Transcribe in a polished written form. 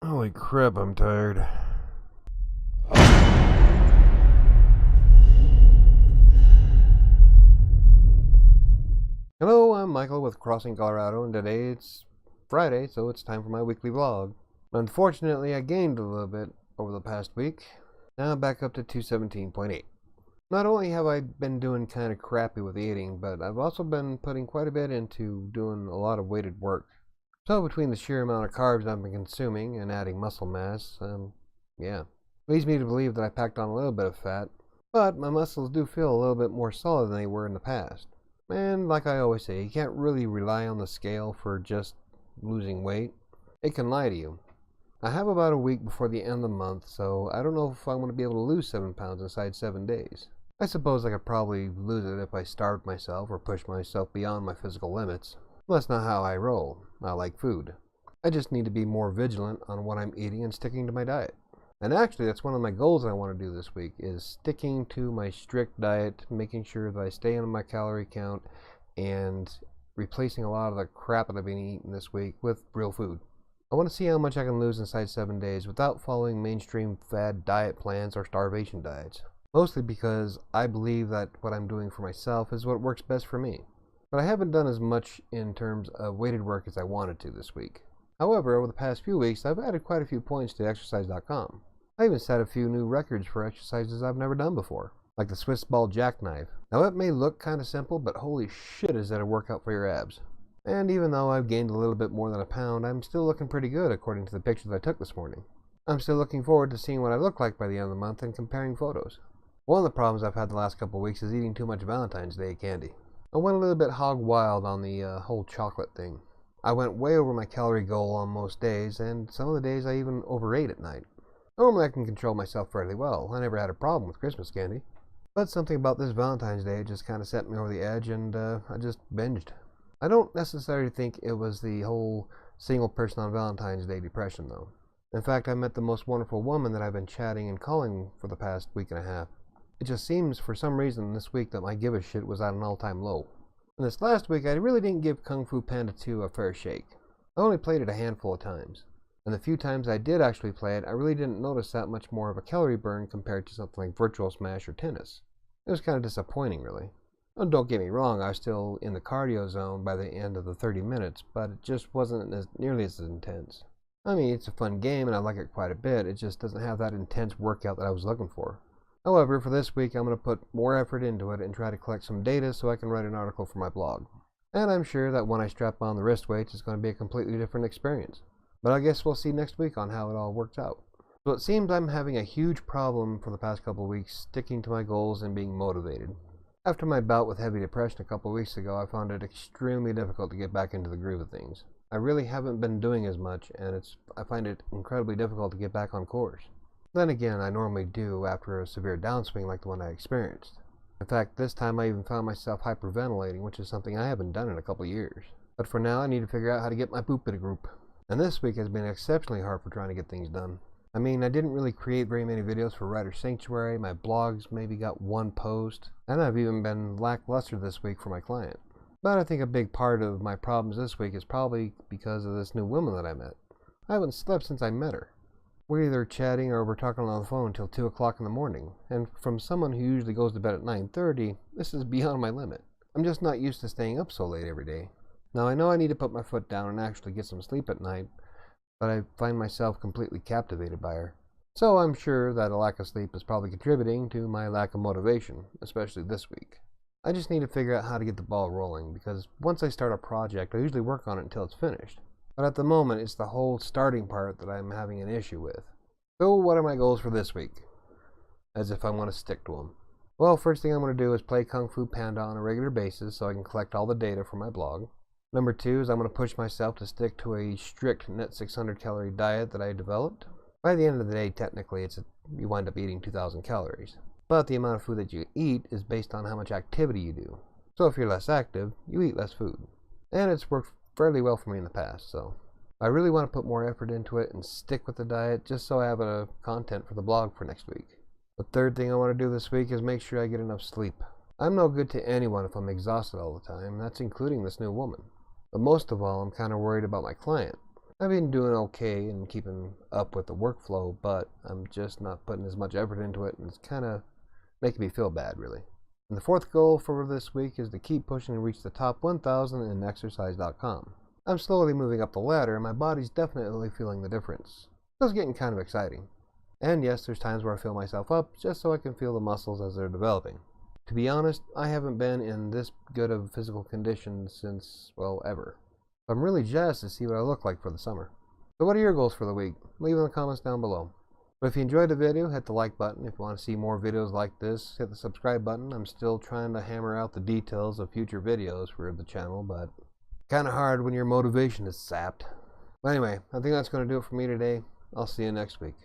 Holy crap, I'm tired. Hello, I'm Michael with Crossing Colorado, and today it's Friday, so it's time for my weekly vlog. Unfortunately, I gained a little bit over the past week. Now I'm back up to 217.8. Not only have I been doing kind of crappy with eating, but I've also been putting quite a bit into doing a lot of weighted work. So between the sheer amount of carbs I've been consuming and adding muscle mass, yeah, leads me to believe that I packed on a little bit of fat, but my muscles do feel a little bit more solid than they were in the past. And like I always say, you can't really rely on the scale for just losing weight. It can lie to you. I have about a week before the end of the month, so I don't know if I'm going to be able to lose 7 pounds inside 7 days. I suppose I could probably lose it if I starved myself or pushed myself beyond my physical limits. That's not how I roll. I like food. I just need to be more vigilant on what I'm eating and sticking to my diet. And actually, that's one of my goals I want to do this week, is sticking to my strict diet, making sure that I stay on my calorie count, and replacing a lot of the crap that I've been eating this week with real food. I want to see how much I can lose inside 7 days without following mainstream fad diet plans or starvation diets. Mostly because I believe that what I'm doing for myself is what works best for me. But I haven't done as much in terms of weighted work as I wanted to this week. However, over the past few weeks, I've added quite a few points to exercise.com. I even set a few new records for exercises I've never done before, like the Swiss ball jackknife. Now it may look kind of simple, but holy shit is that a workout for your abs. And even though I've gained a little bit more than a pound, I'm still looking pretty good according to the pictures I took this morning. I'm still looking forward to seeing what I look like by the end of the month and comparing photos. One of the problems I've had the last couple of weeks is eating too much Valentine's Day candy. I went a little bit hog wild on the whole chocolate thing. I went way over my calorie goal on most days, and some of the days I even overate at night. Normally I can control myself fairly well. I never had a problem with Christmas candy. But something about this Valentine's Day just kind of set me over the edge, and I just binged. I don't necessarily think it was the whole single person on Valentine's Day depression, though. In fact, I met the most wonderful woman that I've been chatting and calling for the past week and a half. It just seems for some reason this week that my give a shit was at an all-time low. And this last week I really didn't give Fu Panda 2 a fair shake. I only played it a handful of times. And the few times I did actually play it, I really didn't notice that much more of a calorie burn compared to something like Virtual Smash or tennis. It was kind of disappointing, really. And don't get me wrong, I was still in the cardio zone by the end of the 30 minutes, but it just wasn't nearly as intense. I mean, it's a fun game and I like it quite a bit, it just doesn't have that intense workout that I was looking for. However, for this week I'm going to put more effort into it and try to collect some data so I can write an article for my blog. And I'm sure that when I strap on the wrist weights it's going to be a completely different experience. But I guess we'll see next week on how it all works out. So it seems I'm having a huge problem for the past couple of weeks sticking to my goals and being motivated. After my bout with heavy depression a couple of weeks ago, I found it extremely difficult to get back into the groove of things. I really haven't been doing as much, and I find it incredibly difficult to get back on course. Then again, I normally do after a severe downswing like the one I experienced. In fact, this time I even found myself hyperventilating, which is something I haven't done in a couple of years. But for now, I need to figure out how to get my poop in a group. And this week has been exceptionally hard for trying to get things done. I mean, I didn't really create very many videos for Writer Sanctuary, my blogs maybe got one post, and I've even been lackluster this week for my client. But I think a big part of my problems this week is probably because of this new woman that I met. I haven't slept since I met her. We're either chatting or we're talking on the phone until 2 o'clock in the morning, and from someone who usually goes to bed at 9:30, this is beyond my limit. I'm just not used to staying up so late every day. Now I know I need to put my foot down and actually get some sleep at night, but I find myself completely captivated by her. So I'm sure that a lack of sleep is probably contributing to my lack of motivation, especially this week. I just need to figure out how to get the ball rolling, because once I start a project, I usually work on it until it's finished. But at the moment, it's the whole starting part that I'm having an issue with. So what are my goals for this week? As if I want to stick to them. Well, first thing I'm going to do is play Kung Fu Panda on a regular basis so I can collect all the data for my blog. Number 2 is I'm going to push myself to stick to a strict net 600 calorie diet that I developed. By the end of the day, technically, you wind up eating 2,000 calories. But the amount of food that you eat is based on how much activity you do. So if you're less active, you eat less food. And it's worked fairly well for me in the past, so I really want to put more effort into it and stick with the diet just so I have a content for the blog for next week. The third thing I want to do this week is make sure I get enough sleep. I'm no good to anyone if I'm exhausted all the time, that's including this new woman. But most of all, I'm kind of worried about my client. I've been doing okay and keeping up with the workflow, but I'm just not putting as much effort into it, and it's kind of making me feel bad, really. And the fourth goal for this week is to keep pushing and reach the top 1,000 in exercise.com. I'm slowly moving up the ladder, and my body's definitely feeling the difference. So it's getting kind of exciting. And yes, there's times where I fill myself up just so I can feel the muscles as they're developing. To be honest, I haven't been in this good of physical condition since, well, ever. I'm really jazzed to see what I look like for the summer. So what are your goals for the week? Leave in the comments down below. But if you enjoyed the video, hit the like button. If you want to see more videos like this, hit the subscribe button. I'm still trying to hammer out the details of future videos for the channel, but kind of hard when your motivation is sapped. But anyway, I think that's going to do it for me today. I'll see you next week.